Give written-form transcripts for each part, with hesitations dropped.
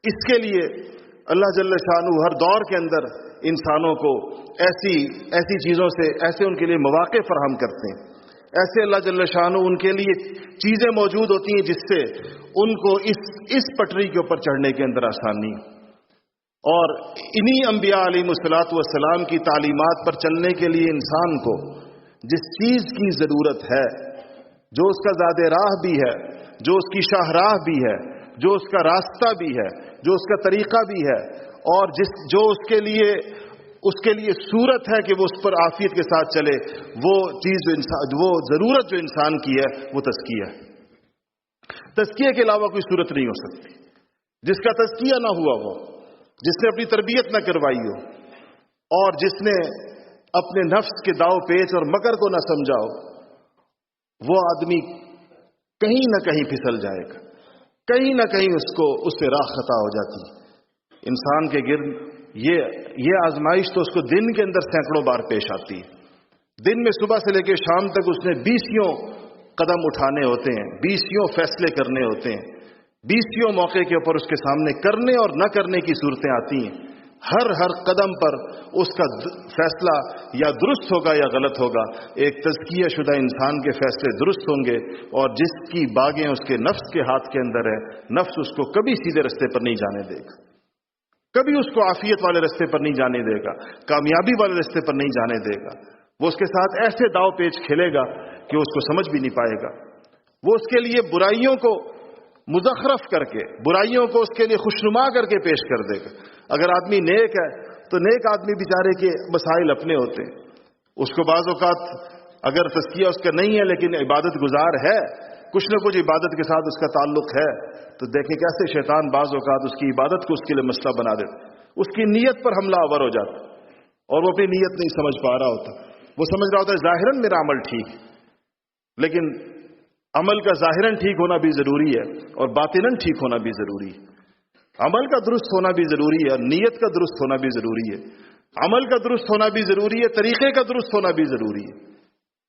اس کے لیے اللہ جل شانہ ہر دور کے اندر انسانوں کو ایسی چیزوں سے ایسے ان کے لیے مواقع فراہم کرتے ہیں، ایسے اللہ جل شانہ ان کے لیے چیزیں موجود ہوتی ہیں جس سے ان کو اس پٹری کے اوپر چڑھنے کے اندر آسانی، اور انہی انبیاء علیہ الصلوۃ والسلام کی تعلیمات پر چلنے کے لیے انسان کو جس چیز کی ضرورت ہے، جو اس کا زاد راہ بھی ہے، جو اس کی شاہراہ بھی ہے، جو اس کا راستہ بھی ہے، جو اس کا طریقہ بھی ہے، اور جو اس کے لیے صورت ہے کہ وہ اس پر عافیت کے ساتھ چلے، وہ چیز وہ ضرورت جو انسان کی ہے وہ تزکیہ ہے۔ تزکیہ کے علاوہ کوئی صورت نہیں ہو سکتی۔ جس کا تزکیہ نہ ہوا ہو، جس نے اپنی تربیت نہ کروائی ہو، اور جس نے اپنے نفس کے داؤ پیچ اور مکر کو نہ سمجھا ہو، وہ آدمی کہیں نہ کہیں پھسل جائے گا، کہیں نہ کہیں اس سے راہ خطا ہو جاتی ہے۔ انسان کے گرد یہ آزمائش تو اس کو دن کے اندر سینکڑوں بار پیش آتی ہے۔ دن میں صبح سے لے کے شام تک اس نے 20 قدم اٹھانے ہوتے ہیں، 20 فیصلے کرنے ہوتے ہیں، 20 موقع کے اوپر اس کے سامنے کرنے اور نہ کرنے کی صورتیں آتی ہیں۔ ہر قدم پر اس کا فیصلہ یا درست ہوگا یا غلط ہوگا۔ ایک تزکیہ شدہ انسان کے فیصلے درست ہوں گے، اور جس کی باغیں اس کے نفس کے ہاتھ کے اندر ہے، نفس اس کو کبھی سیدھے رستے پر نہیں جانے دے گا، کبھی اس کو عافیت والے رستے پر نہیں جانے دے گا، کامیابی والے رستے پر نہیں جانے دے گا۔ وہ اس کے ساتھ ایسے داؤ پیچ کھیلے گا کہ اس کو سمجھ بھی نہیں پائے گا۔ وہ اس کے لیے برائیوں کو مزخرف کر کے، برائیوں کو اس کے لیے خوشنما کر کے پیش کر دے گا۔ اگر آدمی نیک ہے تو نیک آدمی بیچارے کے مسائل اپنے ہوتے ہیں، اس کو بعض اوقات اگر تزکیہ اس کا نہیں ہے لیکن عبادت گزار ہے، کچھ نہ کچھ عبادت کے ساتھ اس کا تعلق ہے، تو دیکھیں کیسے شیطان بعض اوقات اس کی عبادت کو اس کے لیے مسئلہ بنا دیتا، اس کی نیت پر حملہ آور ہو جاتا، اور وہ اپنی نیت نہیں سمجھ پا رہا ہوتا۔ وہ سمجھ رہا ہوتا ہے ظاہراً میرا عمل ٹھیک ہے، لیکن عمل کا ظاہراً ٹھیک ہونا بھی ضروری ہے اور باطناً ٹھیک ہونا بھی ضروری ہے۔ عمل کا درست ہونا بھی ضروری ہے، نیت کا درست ہونا بھی ضروری ہے، عمل کا درست ہونا بھی ضروری ہے، طریقے کا درست ہونا بھی ضروری ہے۔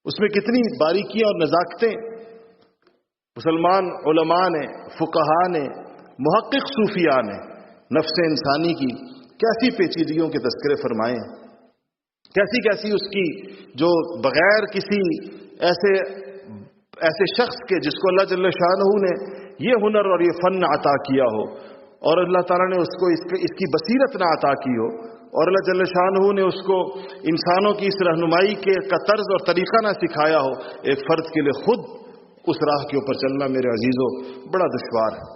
اس میں کتنی باریکیاں اور نزاکتیں مسلمان علماء نے، فقہا نے، محقق صوفیاء نے نفس انسانی کی کیسی پیچیدگیوں کے تذکرے فرمائے ہیں، کیسی اس کی جو بغیر کسی ایسے شخص کے جس کو اللہ جل شانہ نے یہ ہنر اور یہ فن عطا کیا ہو، اور اللہ تعالیٰ نے اس کو اس کی بصیرت نہ عطا کی ہو، اور اللہ جل شانہ نے اس کو انسانوں کی اس رہنمائی کا طرز اور طریقہ نہ سکھایا ہو، ایک فرد کے لیے خود اس راہ کے اوپر چلنا میرے عزیزوں بڑا دشوار ہے۔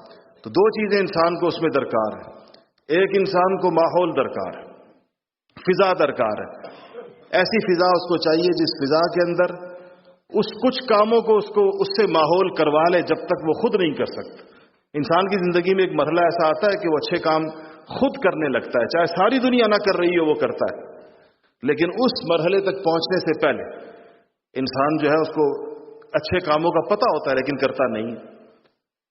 تو دو چیزیں انسان کو اس میں درکار ہے، ایک انسان کو ماحول درکار ہے، فضا درکار ہے، ایسی فضا اس کو چاہیے جس فضا کے اندر اس کچھ کاموں کو اس سے ماحول کروا لے جب تک وہ خود نہیں کر سکتا۔ انسان کی زندگی میں ایک مرحلہ ایسا آتا ہے کہ وہ اچھے کام خود کرنے لگتا ہے، چاہے ساری دنیا نہ کر رہی ہو وہ کرتا ہے، لیکن اس مرحلے تک پہنچنے سے پہلے انسان جو ہے اس کو اچھے کاموں کا پتہ ہوتا ہے لیکن کرتا نہیں،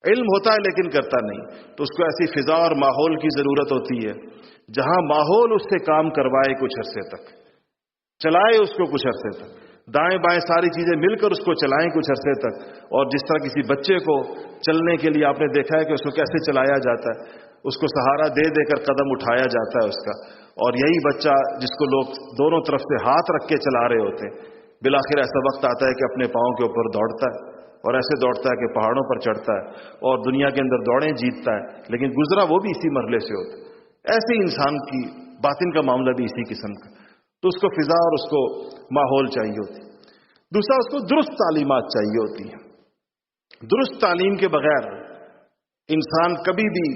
علم ہوتا ہے لیکن کرتا نہیں۔ تو اس کو ایسی فضا اور ماحول کی ضرورت ہوتی ہے جہاں ماحول اس سے کام کروائے کچھ عرصے تک، چلائے اس کو کچھ عرصے تک، دائیں بائیں ساری چیزیں مل کر اس کو چلائیں کچھ عرصے تک۔ اور جس طرح کسی بچے کو چلنے کے لیے آپ نے دیکھا ہے کہ اس کو کیسے چلایا جاتا ہے، اس کو سہارا دے دے کر قدم اٹھایا جاتا ہے اس کا، اور یہی بچہ جس کو لوگ دونوں طرف سے ہاتھ رکھ کے چلا رہے ہوتے ہیں، بالآخر ایسا وقت آتا ہے کہ اپنے پاؤں کے اوپر دوڑتا ہے، اور ایسے دوڑتا ہے کہ پہاڑوں پر چڑھتا ہے اور دنیا کے اندر دوڑیں جیتتا ہے، لیکن گزرا وہ بھی اسی مرحلے سے ہوتا ہے۔ ایسے ہی انسان کی باطن کا معاملہ بھی اسی قسم کا، تو اس کو فضا اور اس کو ماحول چاہیے ہوتی ہے۔ دوسرا، اس کو درست تعلیمات چاہیے ہوتی ہیں۔ درست تعلیم کے بغیر انسان کبھی بھی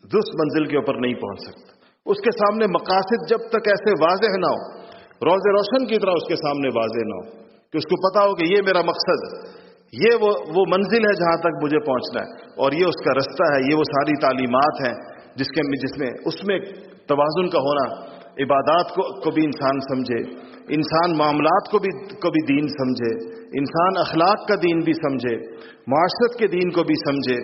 درست منزل کے اوپر نہیں پہنچ سکتا۔ اس کے سامنے مقاصد جب تک ایسے واضح نہ ہو، روز روشن کی طرح اس کے سامنے واضح نہ ہو کہ اس کو پتا ہو کہ یہ میرا مقصد، یہ وہ منزل ہے جہاں تک مجھے پہنچنا ہے، اور یہ اس کا رستہ ہے، یہ وہ ساری تعلیمات ہیں جس میں اس میں توازن کا ہونا، عبادات کو بھی انسان سمجھے، انسان معاملات کو بھی دین سمجھے، انسان اخلاق کا دین بھی سمجھے، معاشرت کے دین کو بھی سمجھے،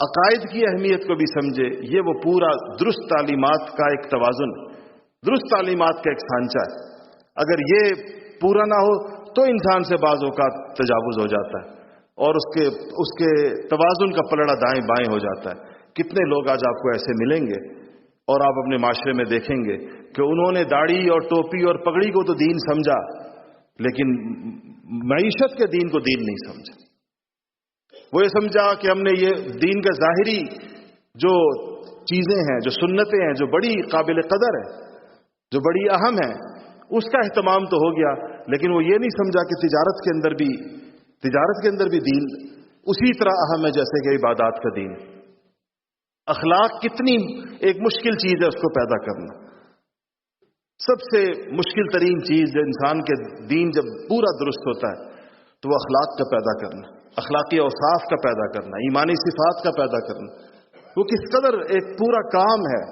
عقائد کی اہمیت کو بھی سمجھے۔ یہ وہ پورا درست تعلیمات کا ایک توازن، درست تعلیمات کا ایک سانچہ ہے۔ اگر یہ پورا نہ ہو تو انسان سے بعض اوقات تجاوز ہو جاتا ہے، اور اس کے توازن کا پلڑا دائیں بائیں ہو جاتا ہے۔ کتنے لوگ آج آپ کو ایسے ملیں گے اور آپ اپنے معاشرے میں دیکھیں گے کہ انہوں نے داڑھی اور ٹوپی اور پگڑی کو تو دین سمجھا، لیکن معیشت کے دین کو دین نہیں سمجھا۔ وہ یہ سمجھا کہ ہم نے یہ دین کا ظاہری جو چیزیں ہیں، جو سنتیں ہیں، جو بڑی قابل قدر ہیں، جو بڑی اہم ہیں، اس کا اہتمام تو ہو گیا، لیکن وہ یہ نہیں سمجھا کہ تجارت کے اندر بھی دین اسی طرح اہم ہے جیسے کہ عبادات کا دین۔ اخلاق کتنی ایک مشکل چیز ہے اس کو پیدا کرنا۔ سب سے مشکل ترین چیز انسان کے دین جب پورا درست ہوتا ہے تو وہ اخلاق کا پیدا کرنا، اخلاقی اوصاف کا پیدا کرنا، ایمانی صفات کا پیدا کرنا۔ وہ کس قدر ایک پورا کام ہے،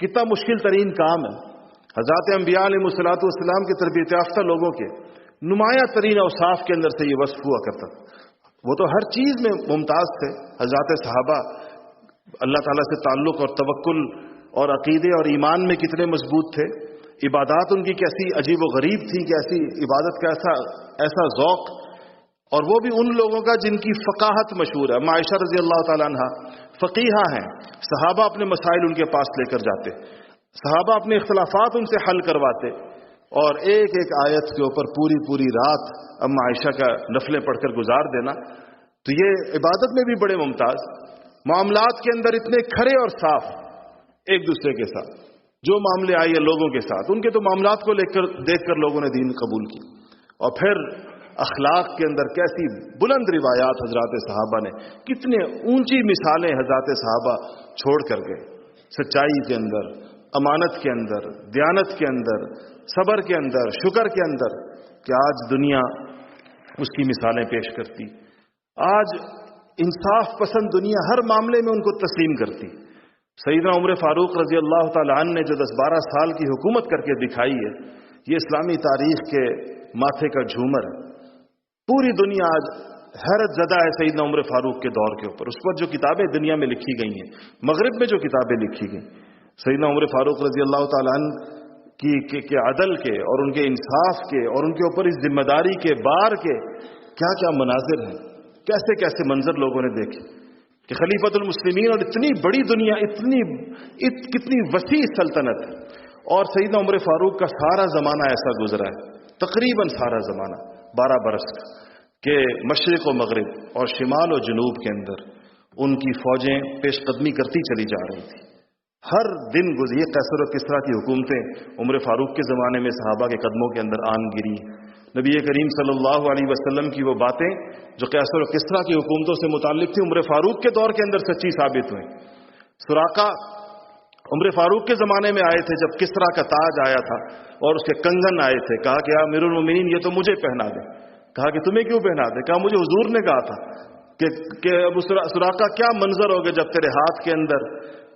کتنا مشکل ترین کام ہے۔ حضرات انبیاء علیہ الصلوۃ والسلام کے تربیت یافتہ لوگوں کے نمایاں ترین اوصاف کے اندر سے یہ وصف ہوا کرتا۔ وہ تو ہر چیز میں ممتاز تھے۔ حضرات صحابہ اللہ تعالیٰ سے تعلق اور توکل اور عقیدے اور ایمان میں کتنے مضبوط تھے، عبادات ان کی کیسی عجیب و غریب تھی، کیسی عبادت کا ایسا ذوق، اور وہ بھی ان لوگوں کا جن کی فقاہت مشہور ہے۔ عائشہ رضی اللہ تعالیٰ عنہ فقیہہ ہیں، صحابہ اپنے مسائل ان کے پاس لے کر جاتے، صحابہ اپنے اختلافات ان سے حل کرواتے، اور ایک ایک آیت کے اوپر پوری رات عائشہ کا نفلیں پڑھ کر گزار دینا۔ تو یہ عبادت میں بھی بڑے ممتاز، معاملات کے اندر اتنے کھرے اور صاف ایک دوسرے کے ساتھ، جو معاملے آئے لوگوں کے ساتھ، ان کے تو معاملات کو دیکھ کر لوگوں نے دین قبول کی۔ اور پھر اخلاق کے اندر کیسی بلند روایات حضرات صحابہ نے، کتنے اونچی مثالیں حضرات صحابہ چھوڑ کر گئے، سچائی کے اندر، امانت کے اندر، دیانت کے اندر، صبر کے اندر، شکر کے اندر، کہ آج دنیا اس کی مثالیں پیش کرتی۔ آج انصاف پسند دنیا ہر معاملے میں ان کو تسلیم کرتی۔ سیدنا عمر فاروق رضی اللہ تعالیٰ عنہ نے جو 10-12 سال کی حکومت کر کے دکھائی ہے، یہ اسلامی تاریخ کے ماتھے کا جھومر ہے۔ پوری دنیا آج حیرت زدہ ہے سیدنا عمر فاروق کے دور کے اوپر، اس پر جو کتابیں دنیا میں لکھی گئی ہیں، مغرب میں جو کتابیں لکھی گئیں، سیدنا عمر فاروق رضی اللہ تعالیٰ عنہ کے عدل کے اور ان کے انصاف کے اور ان کے اوپر اس ذمہ داری کے بار کے کیا کیا مناظر ہیں، کیسے کیسے منظر لوگوں نے دیکھے کہ خلیفۃ المسلمین اور اتنی بڑی دنیا، کتنی وسیع سلطنت، اور سیدنا عمر فاروق کا سارا زمانہ ایسا گزرا ہے، تقریباً سارا زمانہ 12 برس کا، کہ مشرق و مغرب اور شمال و جنوب کے اندر ان کی فوجیں پیش قدمی کرتی چلی جا رہی تھی۔ ہر دن یہ قیصر و کسریٰ کی حکومتیں عمر فاروق کے زمانے میں صحابہ کے قدموں کے اندر آن گری۔ نبی کریم صلی اللہ علیہ وسلم کی وہ باتیں جو قیصر و کسریٰ کی حکومتوں سے متعلق تھی، عمر فاروق کے دور کے اندر سچی ثابت ہوئی۔ سراقہ عمر فاروق کے زمانے میں آئے تھے جب کسریٰ کا تاج آیا تھا اور اس کے کنگن آئے تھے، کہا کہ امیر المومنین یہ تو مجھے پہنا دیں۔ کہا کہ تمہیں کیوں پہنا دیں؟ کہا مجھے حضور نے کہا تھا کہ ابو سراقہ کیا منظر ہوگا جب تیرے ہاتھ کے اندر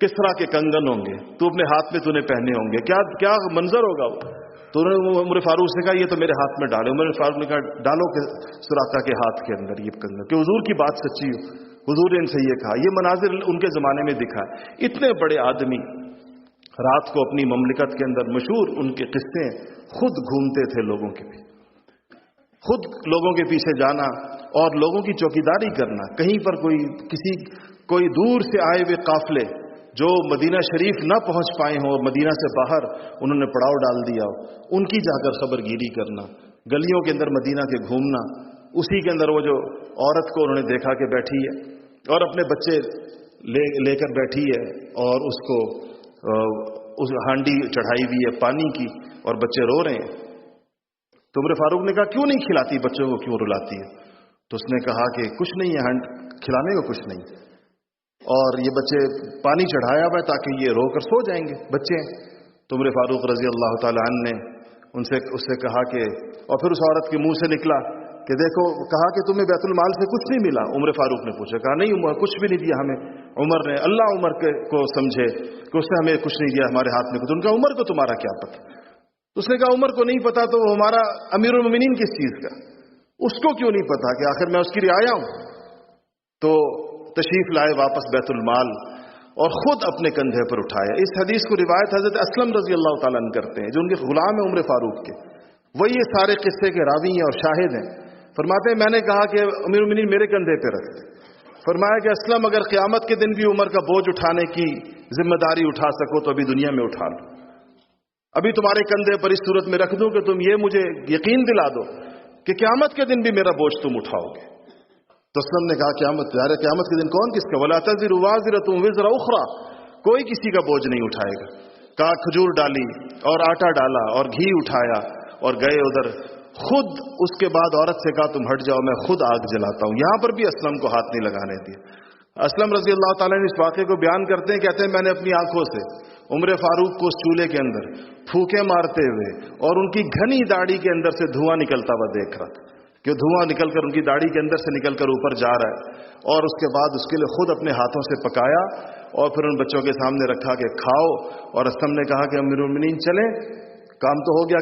کسریٰ کے کنگن ہوں گے، تو اپنے ہاتھ میں نے پہنے ہوں گے، کیا منظر ہوگا وہ؟ تو انہوں نے عمر فاروق سے کہا یہ تو میرے ہاتھ میں ڈالے۔ عمر فاروق نے کہا ڈالو کہ سراقہ کے ہاتھ کے اندر یہ کنگن، کہ حضور کی بات سچی ہو، حضور نے ان سے یہ کہا۔ یہ مناظر ان کے زمانے میں دکھا ہے۔ اتنے بڑے آدمی رات کو اپنی مملکت کے اندر، مشہور ان کے قصے، خود گھومتے تھے لوگوں کے پیچھے، خود لوگوں کے پیچھے جانا اور لوگوں کی چوکیداری کرنا۔ کہیں پر کوئی دور سے آئے ہوئے قافلے جو مدینہ شریف نہ پہنچ پائے ہوں اور مدینہ سے باہر انہوں نے پڑاؤ ڈال دیا ہو، ان کی جا کر خبر گیری کرنا، گلیوں کے اندر مدینہ کے گھومنا، اسی کے اندر وہ جو عورت کو انہوں نے دیکھا کہ بیٹھی ہے اور اپنے بچے لے کر بیٹھی ہے اور اس کو اس ہانڈی چڑھائی ہوئی ہے پانی کی اور بچے رو رہے ہیں۔ تو عمر فاروق نے کہا کیوں نہیں کھلاتی بچوں کو، کیوں رلاتی ہے؟ تو اس نے کہا کہ کچھ نہیں ہے، کھلانے کو کچھ نہیں، اور یہ بچے پانی چڑھایا ہوا ہے تاکہ یہ رو کر سو جائیں گے بچے۔ تو عمر فاروق رضی اللہ تعالیٰ عنہ نے اس سے کہا کہ، اور پھر اس عورت کے منہ سے نکلا کہ دیکھو، کہا کہ تمہیں بیت المال سے کچھ نہیں ملا؟ عمر فاروق نے پوچھا، کہا نہیں عمر کچھ بھی نہیں دیا ہمیں۔ عمر نے اللہ عمر کو سمجھے کہ اس نے ہمیں کچھ نہیں دیا، ہمارے ہاتھ میں کچھ۔ ان کا عمر کو تمہارا کیا پتہ؟ اس نے کہا عمر کو نہیں پتا تو ہمارا امیر المومنین کس چیز کا، اس کو کیوں نہیں پتا کہ آخر میں اس کی رعایا ہوں؟ تو تشریف لائے واپس بیت المال اور خود اپنے کندھے پر اٹھایا۔ اس حدیث کو روایت حضرت اسلم رضی اللہ تعالیٰ عنہ کرتے ہیں جو ان کے غلام ہیں عمر فاروق کے، وہ یہ سارے قصے کے راوی ہیں اور شاہد ہیں۔ فرماتے ہیں میں نے کہا کہ امیر المومنین میرے کندھے پہ رکھ دیں، فرمایا کہ اسلم اگر قیامت کے دن بھی عمر کا بوجھ اٹھانے کی ذمہ داری اٹھا سکو تو ابھی دنیا میں اٹھا لو، ابھی تمہارے کندھے پر اس صورت میں رکھ دوں کہ تم یہ مجھے یقین دلا دو کہ قیامت کے دن بھی میرا بوجھ تم اٹھاؤ گے۔ تو اسلم نے کہا قیامت کے دن کون کس کا؟ وَلَا تَزِرُ وَازِرَةٌ وِزْرَ أُخْرَىٰ، کوئی کسی کا بوجھ نہیں اٹھائے گا۔ کہا کھجور ڈالی اور آٹا ڈالا اور گھی اٹھایا اور گئے ادھر، خود اس کے بعد عورت سے کہا تم ہٹ جاؤ میں خود آگ جلاتا ہوں۔ یہاں پر بھی اسلم کو ہاتھ نہیں لگانے دیا۔ اسلم رضی اللہ تعالیٰ نے اس واقعے کو بیان کرتے ہیں، کہتے ہیں میں نے اپنی آنکھوں سے عمر فاروق کو اس چولہے کے اندر پھوکے مارتے ہوئے اور ان کی گھنی داڑھی کے اندر سے دھواں نکلتا ہوا دیکھ رہا تھا کہ دھواں نکل کر ان کی داڑھی کے اندر سے نکل کر اوپر جا رہا ہے، اور اس کے بعد اس کے لیے خود اپنے ہاتھوں سے پکایا اور پھر ان بچوں کے سامنے رکھا کہ کھاؤ۔ اور اسلم نے کہا کہ امیر المومنین چلیں، کام تو ہو گیا۔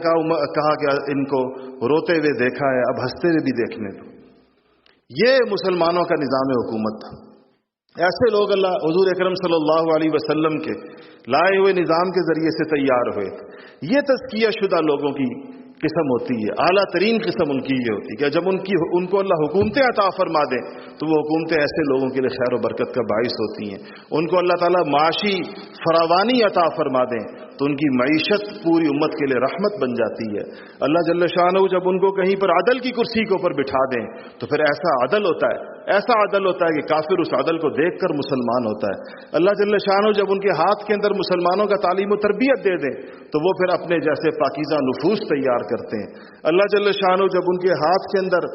کہا کہ ان کو روتے ہوئے دیکھا ہے، اب ہنستے ہوئے بھی دیکھنے دو۔ یہ مسلمانوں کا نظام حکومت تھا۔ ایسے لوگ اللہ حضور اکرم صلی اللہ علیہ وسلم کے لائے ہوئے نظام کے ذریعے سے تیار ہوئے تھے۔ یہ تزکیہ شدہ لوگوں کی قسم ہوتی ہے، اعلیٰ ترین قسم ان کی یہ ہوتی ہے کہ جب ان کو اللہ حکومتیں عطا فرما دیں تو وہ حکومتیں ایسے لوگوں کے لیے خیر و برکت کا باعث ہوتی ہیں۔ ان کو اللہ تعالیٰ معاشی فراوانی عطا فرما دیں تو ان کی معیشت پوری امت کے لیے رحمت بن جاتی ہے۔ اللہ جل شانہ جب ان کو کہیں پر عدل کی کرسی کے اوپر بٹھا دیں تو پھر ایسا عدل ہوتا ہے کہ کافر اس عدل کو دیکھ کر مسلمان ہوتا ہے۔ اللہ جل شانہ جب ان کے ہاتھ کے اندر مسلمانوں کا تعلیم و تربیت دے دیں تو وہ پھر اپنے جیسے پاکیزہ نفوس تیار کرتے ہیں۔ اللہ جل شانہ جب ان کے ہاتھ کے اندر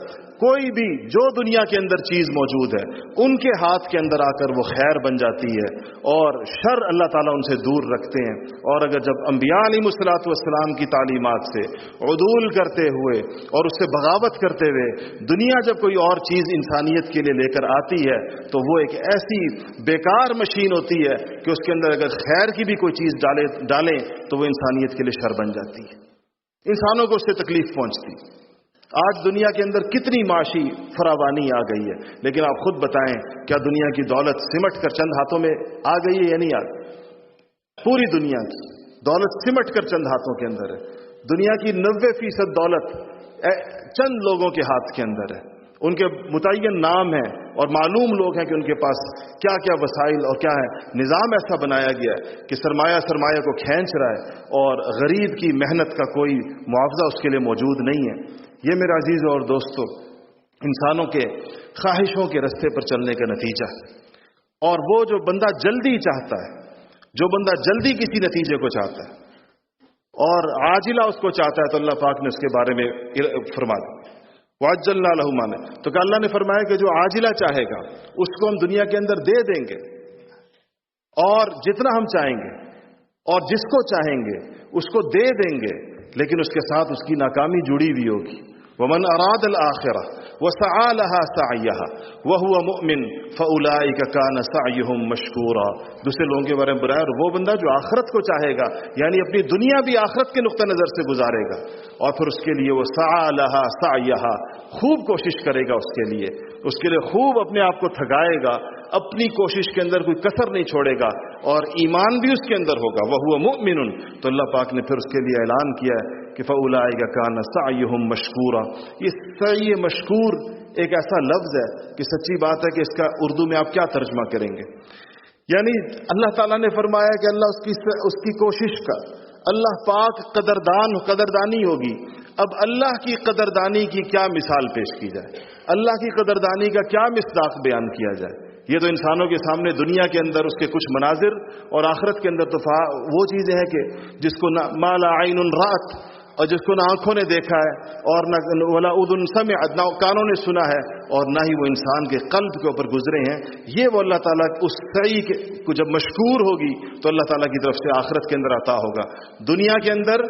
کوئی بھی جو دنیا کے اندر چیز موجود ہے ان کے ہاتھ کے اندر آ کر وہ خیر بن جاتی ہے اور شر اللہ تعالیٰ ان سے دور رکھتے ہیں۔ اور اگر جب انبیاء علیہ الصلوۃ والسلام کی تعلیمات سے عدول کرتے ہوئے اور اس سے بغاوت کرتے ہوئے دنیا جب کوئی اور چیز انسانیت کے لیے لے کر آتی ہے تو وہ ایک ایسی بیکار مشین ہوتی ہے کہ اس کے اندر اگر خیر کی بھی کوئی چیز ڈالیں تو وہ انسانیت کے لیے شر بن جاتی ہے، انسانوں کو اس سے تکلیف پہنچتی۔ آج دنیا کے اندر کتنی معاشی فراوانی آ گئی ہے، لیکن آپ خود بتائیں کیا دنیا کی دولت سمٹ کر چند ہاتھوں میں آ گئی ہے یا نہیں آ گئی؟ پوری دنیا کی دولت سمٹ کر چند ہاتھوں کے اندر ہے۔ دنیا کی 90% دولت چند لوگوں کے ہاتھ کے اندر ہے، ان کے متعین نام ہیں اور معلوم لوگ ہیں کہ ان کے پاس کیا کیا وسائل اور کیا ہے۔ نظام ایسا بنایا گیا ہے کہ سرمایہ کو کھینچ رہا ہے اور غریب کی محنت کا کوئی معاوضہ اس کے لیے موجود نہیں ہے۔ یہ میرے عزیز اور دوستو انسانوں کے خواہشوں کے رستے پر چلنے کا نتیجہ ہے۔ اور وہ جو بندہ جلدی چاہتا ہے، جو بندہ جلدی کسی نتیجے کو چاہتا ہے اور عاجلہ اس کو چاہتا ہے تو اللہ پاک نے اس کے بارے میں فرما دیا وَعَجَّلْنَا لَهُ مَا نَشَاءُ، تو کہ اللہ نے فرمایا کہ جو عاجلہ چاہے گا اس کو ہم دنیا کے اندر دے دیں گے اور جتنا ہم چاہیں گے، اور جس کو چاہیں گے اس کو دے دیں گے، لیکن اس کے ساتھ اس کی ناکامی جڑی ہوئی ہوگی۔ وَمَنْ أَرَادَ الْآخِرَةَ وَسَعَىٰ لَهَا سَعْيَهَا وَهُوَ مُؤْمِنٌ فَأُولَٰئِكَ كَانَ سَعْيُهُمْ مَشْكُورًا۔ دوسرے لوگوں کے بارے میں برایا، اور وہ بندہ جو آخرت کو چاہے گا، یعنی اپنی دنیا بھی آخرت کے نقطہ نظر سے گزارے گا، اور پھر اس کے لیے وہ سعیٰ لہا سعیہا، خوب کوشش کرے گا اس کے لیے خوب اپنے آپ کو تھکائے گا، اپنی کوشش کے اندر کوئی کسر نہیں چھوڑے گا، اور ایمان بھی اس کے اندر ہوگا۔ وَهُوَ مُؤْمِنٌ، تو اللہ پاک نے پھر اس کے لیے اعلان کیا ہے کہ فَأُولَٰئِكَ كَانَ سَعْيُهُمْ مَشْكُورًا۔ یہ سعی مشکور ایک ایسا لفظ ہے کہ سچی بات ہے کہ اس کا اردو میں آپ کیا ترجمہ کریں گے؟ یعنی اللہ تعالیٰ نے فرمایا کہ اللہ اس کی کوشش کا، اللہ پاک قدردانی ہوگی۔ اب اللہ کی قدردانی کی کیا مثال پیش کی جائے، اللہ کی قدردانی کا کیا مصداق بیان کیا جائے؟ یہ تو انسانوں کے سامنے دنیا کے اندر اس کے کچھ مناظر، اور آخرت کے اندر تو وہ چیزیں ہیں کہ جس کو ما لا عین رأت، اور جس کو نہ آنکھوں نے دیکھا ہے اور نہ ولا اذن سمعت، نہ کانوں نے سنا ہے اور نہ ہی وہ انسان کے قلب کے اوپر گزرے ہیں۔ یہ وہ اللہ تعالیٰ اس سعی کو جب مشکور ہوگی تو اللہ تعالیٰ کی طرف سے آخرت کے اندر عطا ہوگا۔ دنیا کے اندر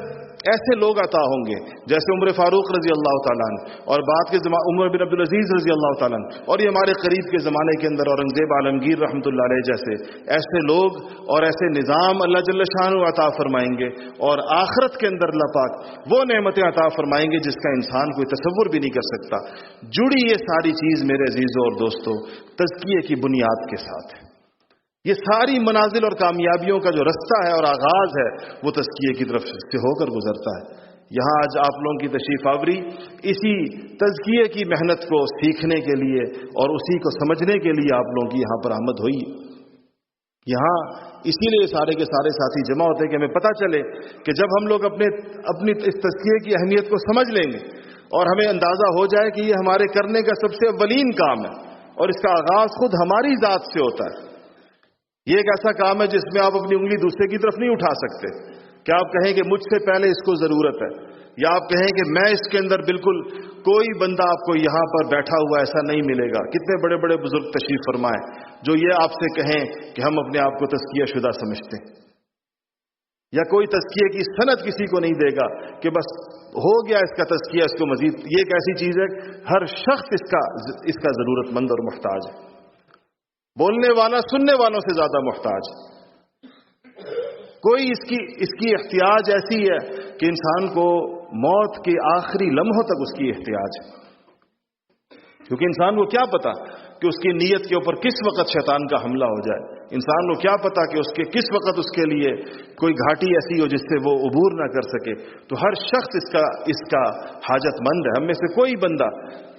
ایسے لوگ عطا ہوں گے جیسے عمر فاروق رضی اللہ تعالیٰ عنہ، اور بعد کے عمر بن عبدالعزیز رضی اللہ تعالیٰ عنہ، اور یہ ہمارے قریب کے زمانے کے اندر اورنگزیب عالمگیر رحمۃ اللہ علیہ جیسے ایسے لوگ اور ایسے نظام اللہ جل شانہ عطا فرمائیں گے، اور آخرت کے اندر اللہ پاک وہ نعمتیں عطا فرمائیں گے جس کا انسان کوئی تصور بھی نہیں کر سکتا۔ جڑی یہ ساری چیز میرے عزیزوں اور دوستوں تزکیے کی بنیاد کے ساتھ ہے۔ یہ ساری منازل اور کامیابیوں کا جو رستہ ہے اور آغاز ہے وہ تزکیے کی طرف سے ہو کر گزرتا ہے۔ یہاں آج آپ لوگوں کی تشریف آوری اسی تزکیے کی محنت کو سیکھنے کے لیے اور اسی کو سمجھنے کے لیے آپ لوگوں کی یہاں پر آمد ہوئی. یہاں اسی لیے سارے کے سارے ساتھی جمع ہوتے ہیں کہ ہمیں پتہ چلے کہ جب ہم لوگ اپنی اس تزکیے کی اہمیت کو سمجھ لیں گے اور ہمیں اندازہ ہو جائے کہ یہ ہمارے کرنے کا سب سے اولین کام ہے اور اس کا آغاز خود ہماری ذات سے ہوتا ہے. یہ ایک ایسا کام ہے جس میں آپ اپنی انگلی دوسرے کی طرف نہیں اٹھا سکتے کہ آپ کہیں کہ مجھ سے پہلے اس کو ضرورت ہے، یا آپ کہیں کہ میں اس کے اندر بالکل کوئی بندہ آپ کو یہاں پر بیٹھا ہوا ایسا نہیں ملے گا. کتنے بڑے بڑے بزرگ تشریف فرمائے جو یہ آپ سے کہیں کہ ہم اپنے آپ کو تزکیہ شدہ سمجھتے ہیں، یا کوئی تزکیے کی سند کسی کو نہیں دے گا کہ بس ہو گیا اس کا تزکیہ، اس کو مزید. یہ ایک ایسی چیز ہے ہر شخص اس کا ضرورت مند اور محتاج ہے. بولنے والا سننے والوں سے زیادہ محتاج ہے. کوئی اس کی احتیاج ایسی ہے کہ انسان کو موت کے آخری لمحوں تک اس کی احتیاج ہے، کیونکہ انسان کو کیا پتا کہ اس کی نیت کے اوپر کس وقت شیطان کا حملہ ہو جائے. انسان کو کیا پتا کہ کس وقت اس کے لیے کوئی گھاٹی ایسی ہو جس سے وہ عبور نہ کر سکے. تو ہر شخص اس کا حاجت مند ہے. ہم میں سے کوئی بندہ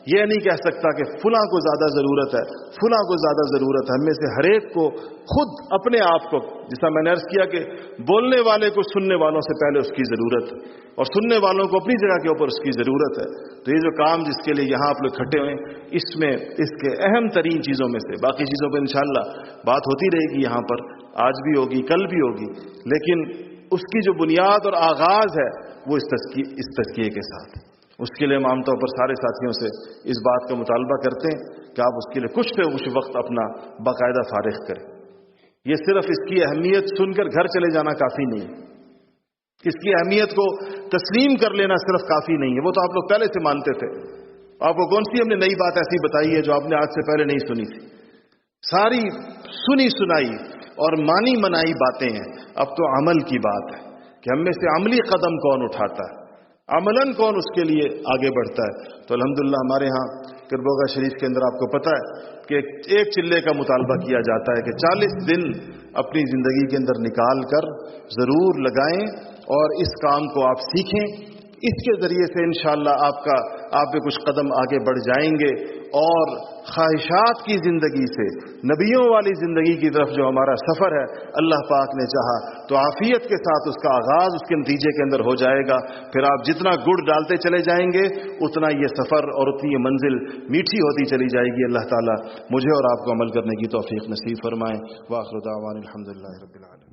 یہ نہیں کہہ سکتا کہ فلاں کو زیادہ ضرورت ہے، فلاں کو زیادہ ضرورت ہے. ہم میں سے ہر ایک کو خود اپنے آپ کو، جیسا میں نے عرض کیا کہ بولنے والے کو سننے والوں سے پہلے اس کی ضرورت ہے اور سننے والوں کو اپنی جگہ کے اوپر اس کی ضرورت ہے. تو یہ جو کام جس کے لیے یہاں آپ لوگ اکٹھے ہوئے، اس میں اس کے اہم ترین چیزوں میں سے، باقی چیزوں پہ انشاءاللہ بات ہوتی رہے گی، یہاں پر آج بھی ہوگی، کل بھی ہوگی، لیکن اس کی جو بنیاد اور آغاز ہے وہ اس تزکیے کے ساتھ. اس کے لیے ہم عام طور پر سارے ساتھیوں سے اس بات کا مطالبہ کرتے ہیں کہ آپ اس کے لیے کچھ نہ کچھ وقت اپنا باقاعدہ فارغ کریں. یہ صرف اس کی اہمیت سن کر گھر چلے جانا کافی نہیں ہے، اس کی اہمیت کو تسلیم کر لینا صرف کافی نہیں ہے. وہ تو آپ لوگ پہلے سے مانتے تھے. آپ کو کون سی ہم نے نئی بات ایسی بتائی ہے جو آپ نے آج سے پہلے نہیں سنی تھی؟ ساری سنی سنائی اور مانی منائی باتیں ہیں. اب تو عمل کی بات ہے کہ ہم میں سے عملی قدم کون اٹھاتا ہے، عملاً کون اس کے لیے آگے بڑھتا ہے. تو الحمدللہ ہمارے ہاں کربوگا شریف کے اندر آپ کو پتہ ہے کہ ایک چلے کا مطالبہ کیا جاتا ہے کہ 40 دن اپنی زندگی کے اندر نکال کر ضرور لگائیں اور اس کام کو آپ سیکھیں. اس کے ذریعے سے انشاءاللہ آپ پہ کچھ قدم آگے بڑھ جائیں گے اور خواہشات کی زندگی سے نبیوں والی زندگی کی طرف جو ہمارا سفر ہے، اللہ پاک نے چاہا تو عافیت کے ساتھ اس کا آغاز اس کے نتیجے کے اندر ہو جائے گا. پھر آپ جتنا گڑ ڈالتے چلے جائیں گے اتنا یہ سفر اور اتنی یہ منزل میٹھی ہوتی چلی جائے گی. اللہ تعالیٰ مجھے اور آپ کو عمل کرنے کی توفیق نصیب فرمائے. وآخر دعوانا الحمدللہ رب العالمین.